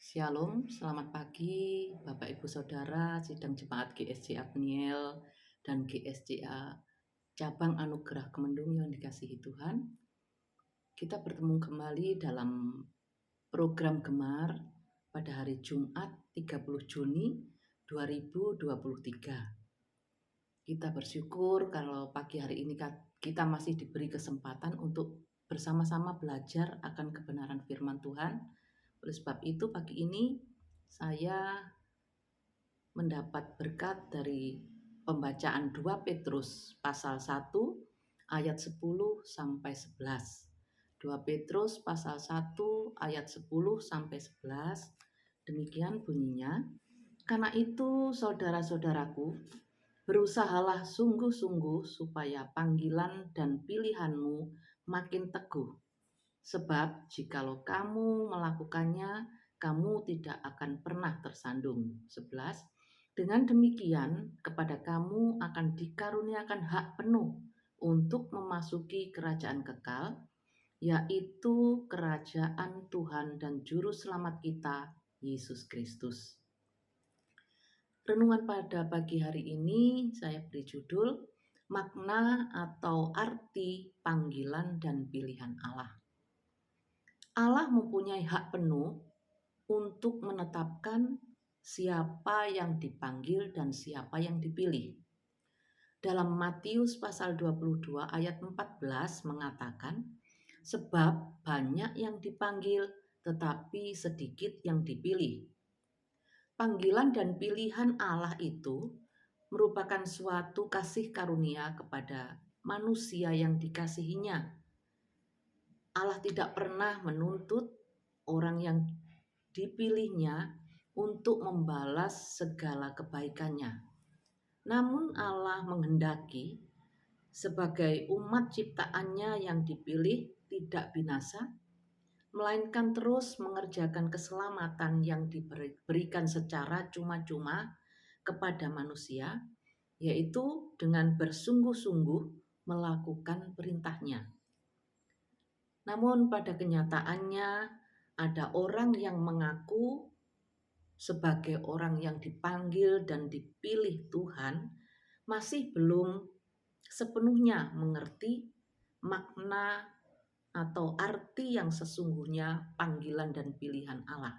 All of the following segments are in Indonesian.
Shalom, selamat pagi Bapak Ibu Saudara sidang jemaat GSJA Peniel dan GSJA Cabang Anugerah Kemendung yang dikasihi Tuhan. Kita bertemu kembali dalam program Gemar pada hari Jumat 30 Juni 2023. Kita bersyukur kalau pagi hari ini kita masih diberi kesempatan untuk bersama-sama belajar akan kebenaran firman Tuhan. Oleh sebab itu pagi ini saya mendapat berkat dari pembacaan 2 Petrus pasal 1 ayat 10 sampai 11. 2 Petrus pasal 1 ayat 10 sampai 11. Demikian bunyinya. Karena itu saudara-saudaraku, berusahalah sungguh-sungguh supaya panggilan dan pilihanmu makin teguh. Sebab jikalau kamu melakukannya, kamu tidak akan pernah tersandung. 11. Dengan demikian, kepada kamu akan dikaruniakan hak penuh untuk memasuki kerajaan kekal, yaitu kerajaan Tuhan dan Juru Selamat kita, Yesus Kristus. Renungan pada pagi hari ini saya beri judul Makna atau Arti Panggilan dan Pilihan Allah. Allah mempunyai hak penuh untuk menetapkan siapa yang dipanggil dan siapa yang dipilih. Dalam Matius pasal 22 ayat 14 mengatakan, sebab banyak yang dipanggil tetapi sedikit yang dipilih. Panggilan dan pilihan Allah itu merupakan suatu kasih karunia kepada manusia yang dikasihinya. Allah tidak pernah menuntut orang yang dipilihnya untuk membalas segala kebaikannya. Namun Allah menghendaki sebagai umat ciptaannya yang dipilih tidak binasa, melainkan terus mengerjakan keselamatan yang diberikan secara cuma-cuma kepada manusia, yaitu dengan bersungguh-sungguh melakukan perintahnya. Namun pada kenyataannya ada orang yang mengaku sebagai orang yang dipanggil dan dipilih Tuhan masih belum sepenuhnya mengerti makna atau arti yang sesungguhnya panggilan dan pilihan Allah.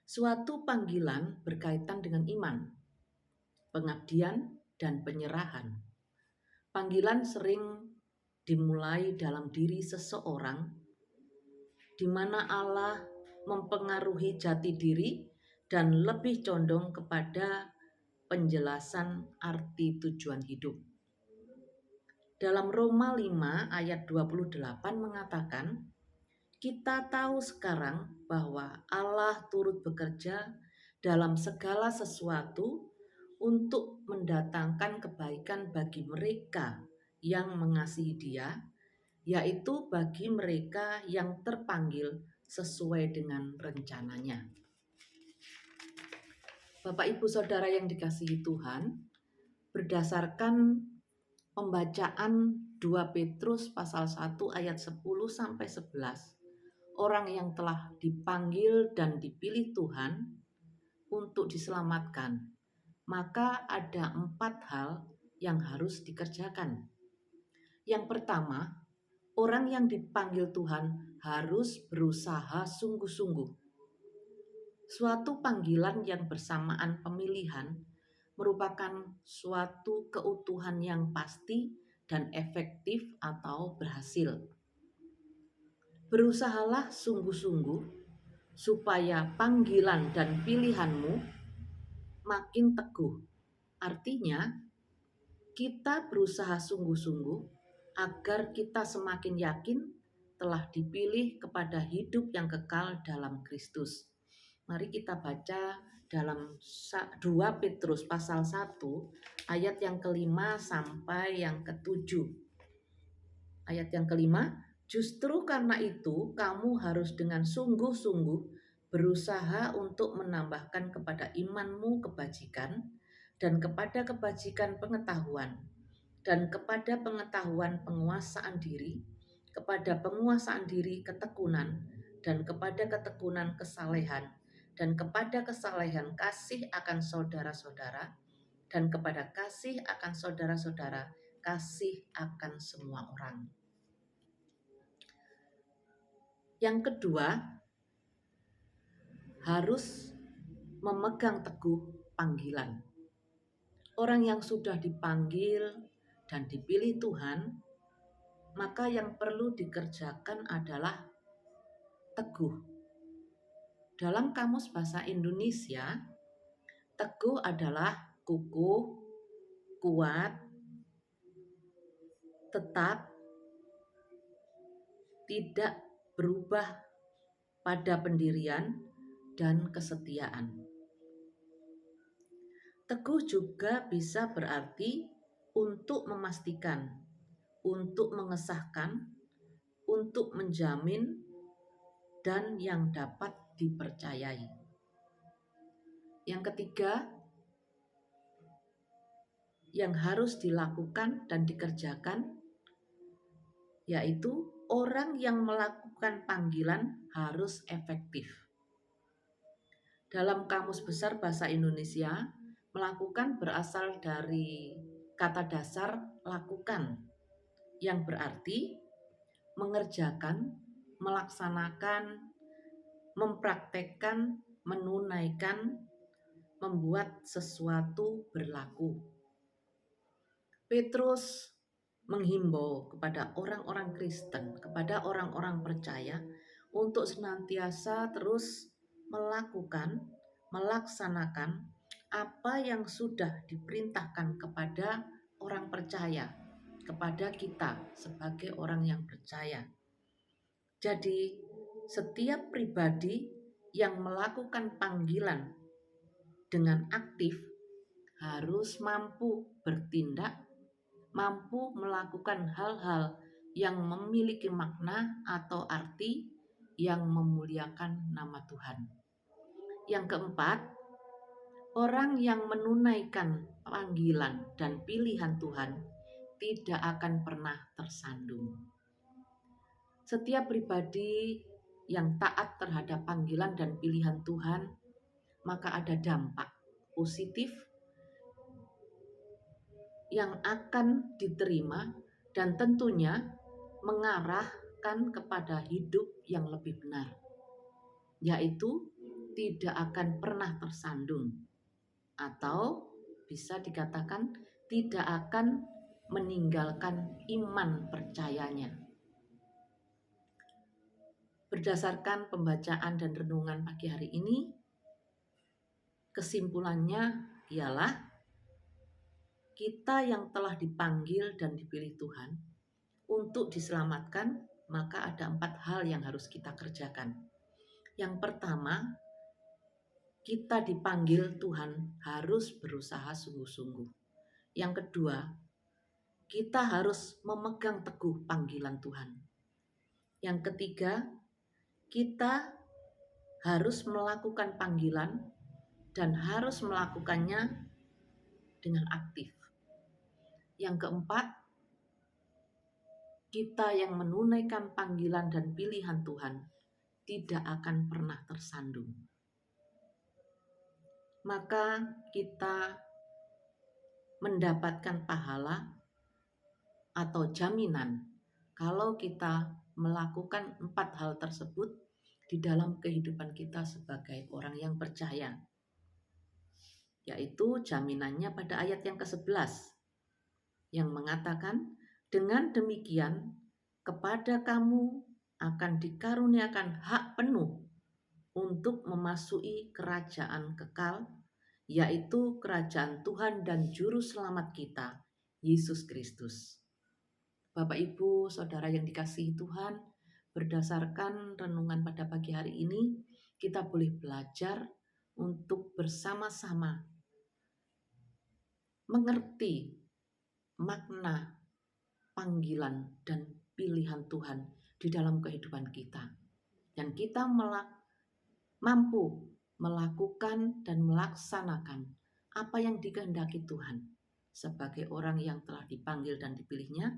Suatu panggilan berkaitan dengan iman, pengabdian, dan penyerahan. Panggilan sering dimulai dalam diri seseorang, di mana Allah mempengaruhi jati diri dan lebih condong kepada penjelasan arti tujuan hidup. Dalam Roma 5 ayat 28 mengatakan, kita tahu sekarang bahwa Allah turut bekerja dalam segala sesuatu untuk mendatangkan kebaikan bagi mereka yang mengasihi Dia, yaitu bagi mereka yang terpanggil sesuai dengan rencananya. Bapak Ibu Saudara yang dikasihi Tuhan, berdasarkan pembacaan 2 Petrus pasal 1 ayat 10 sampai 11, orang yang telah dipanggil dan dipilih Tuhan untuk diselamatkan, maka ada 4 hal yang harus dikerjakan. Yang pertama, orang yang dipanggil Tuhan harus berusaha sungguh-sungguh. Suatu panggilan yang bersamaan pemilihan merupakan suatu keutuhan yang pasti dan efektif atau berhasil. Berusahalah sungguh-sungguh supaya panggilan dan pilihanmu makin teguh. Artinya, kita berusaha sungguh-sungguh agar kita semakin yakin telah dipilih kepada hidup yang kekal dalam Kristus. Mari kita baca dalam 2 Petrus pasal 1 ayat yang kelima sampai yang ketujuh. Ayat yang kelima, justru karena itu kamu harus dengan sungguh-sungguh berusaha untuk menambahkan kepada imanmu kebajikan, dan kepada kebajikan pengetahuan, dan kepada pengetahuan penguasaan diri, kepada penguasaan diri ketekunan, dan kepada ketekunan kesalehan, dan kepada kesalehan kasih akan saudara-saudara, dan kepada kasih akan saudara-saudara kasih akan semua orang. Yang kedua, harus memegang teguh panggilan. Orang yang sudah dipanggil dan dipilih Tuhan, maka yang perlu dikerjakan adalah teguh. Dalam Kamus Bahasa Indonesia, teguh adalah kukuh, kuat, tetap, tidak berubah pada pendirian dan kesetiaan. Teguh juga bisa berarti untuk memastikan, untuk mengesahkan, untuk menjamin, dan yang dapat dipercayai. Yang ketiga, yang harus dilakukan dan dikerjakan, yaitu orang yang melakukan panggilan harus efektif. Dalam Kamus Besar Bahasa Indonesia, melakukan berasal dari kata dasar lakukan, yang berarti mengerjakan, melaksanakan, mempraktekkan, menunaikan, membuat sesuatu berlaku. Petrus menghimbau kepada orang-orang Kristen, kepada orang-orang percaya untuk senantiasa terus melakukan, melaksanakan apa yang sudah diperintahkan kepada orang percaya, kepada kita sebagai orang yang percaya. Jadi, setiap pribadi yang melakukan panggilan dengan aktif harus mampu bertindak, mampu melakukan hal-hal yang memiliki makna atau arti yang memuliakan nama Tuhan. Yang keempat, orang yang menunaikan panggilan dan pilihan Tuhan tidak akan pernah tersandung. Setiap pribadi yang taat terhadap panggilan dan pilihan Tuhan, maka ada dampak positif yang akan diterima dan tentunya mengarahkan kepada hidup yang lebih benar, yaitu tidak akan pernah tersandung, atau bisa dikatakan tidak akan meninggalkan iman percayanya. Berdasarkan pembacaan dan renungan pagi hari ini, kesimpulannya ialah kita yang telah dipanggil dan dipilih Tuhan untuk diselamatkan, maka ada 4 hal yang harus kita kerjakan. Yang pertama, kita dipanggil Tuhan harus berusaha sungguh-sungguh. Yang kedua, kita harus memegang teguh panggilan Tuhan. Yang ketiga, kita harus melakukan panggilan dan harus melakukannya dengan aktif. Yang keempat, kita yang menunaikan panggilan dan pilihan Tuhan tidak akan pernah tersandung. Maka kita mendapatkan pahala atau jaminan kalau kita melakukan 4 hal tersebut di dalam kehidupan kita sebagai orang yang percaya. Yaitu jaminannya pada ayat yang ke-11 yang mengatakan, dengan demikian kepada kamu akan dikaruniakan hak penuh untuk memasuki kerajaan kekal, yaitu kerajaan Tuhan dan Juru Selamat kita, Yesus Kristus. Bapak, Ibu, Saudara yang dikasihi Tuhan, berdasarkan renungan pada pagi hari ini, kita boleh belajar untuk bersama-sama mengerti makna panggilan dan pilihan Tuhan di dalam kehidupan kita. Dan kita mampu melakukan dan melaksanakan apa yang dikehendaki Tuhan sebagai orang yang telah dipanggil dan dipilihnya,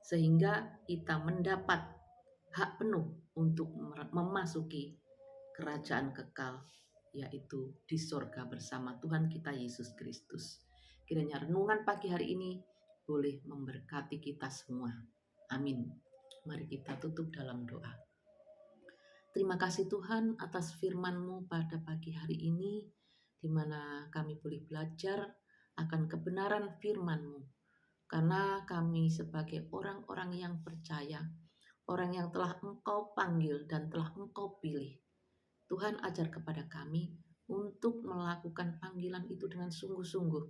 sehingga kita mendapat hak penuh untuk memasuki kerajaan kekal, yaitu di sorga bersama Tuhan kita Yesus Kristus. Kiranya renungan pagi hari ini boleh memberkati kita semua. Amin. Mari kita tutup dalam doa. Terima kasih Tuhan atas firman-Mu pada pagi hari ini, di mana kami boleh belajar akan kebenaran firman-Mu. Karena kami sebagai orang-orang yang percaya, orang yang telah Engkau panggil dan telah Engkau pilih, Tuhan ajar kepada kami untuk melakukan panggilan itu dengan sungguh-sungguh,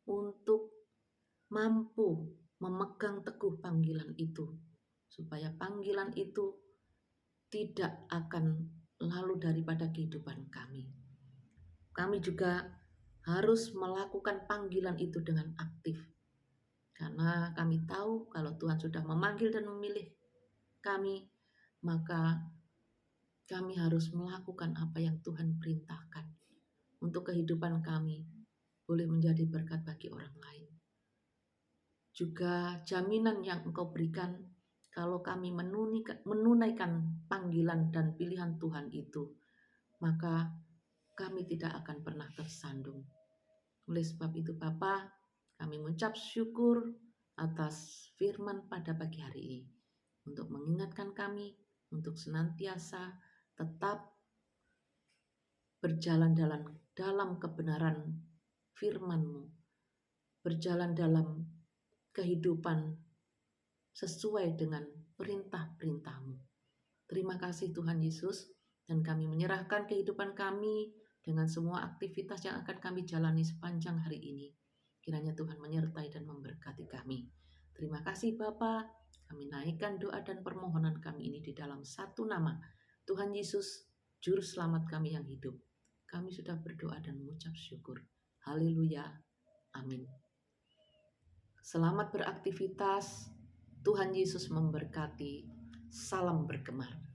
untuk mampu memegang teguh panggilan itu, supaya panggilan itu tidak akan lalu daripada kehidupan kami. Kami juga harus melakukan panggilan itu dengan aktif, karena kami tahu kalau Tuhan sudah memanggil dan memilih kami, maka kami harus melakukan apa yang Tuhan perintahkan untuk kehidupan kami boleh menjadi berkat bagi orang lain. Juga jaminan yang Engkau berikan kalau kami menunaikan panggilan dan pilihan Tuhan itu, maka kami tidak akan pernah tersandung. Oleh sebab itu Bapa, kami mengucap syukur atas firman pada pagi hari ini untuk mengingatkan kami untuk senantiasa tetap berjalan dalam kebenaran firman-Mu, berjalan dalam kehidupan sesuai dengan perintah-perintah-Mu. Terima kasih Tuhan Yesus, dan kami menyerahkan kehidupan kami dengan semua aktivitas yang akan kami jalani sepanjang hari ini. Kiranya Tuhan menyertai dan memberkati kami. Terima kasih Bapa, kami naikkan doa dan permohonan kami ini di dalam satu nama, Tuhan Yesus, Juru Selamat kami yang hidup. Kami sudah berdoa dan mengucap syukur. Haleluya. Amin. Selamat beraktivitas. Tuhan Yesus memberkati. Salam bergemar.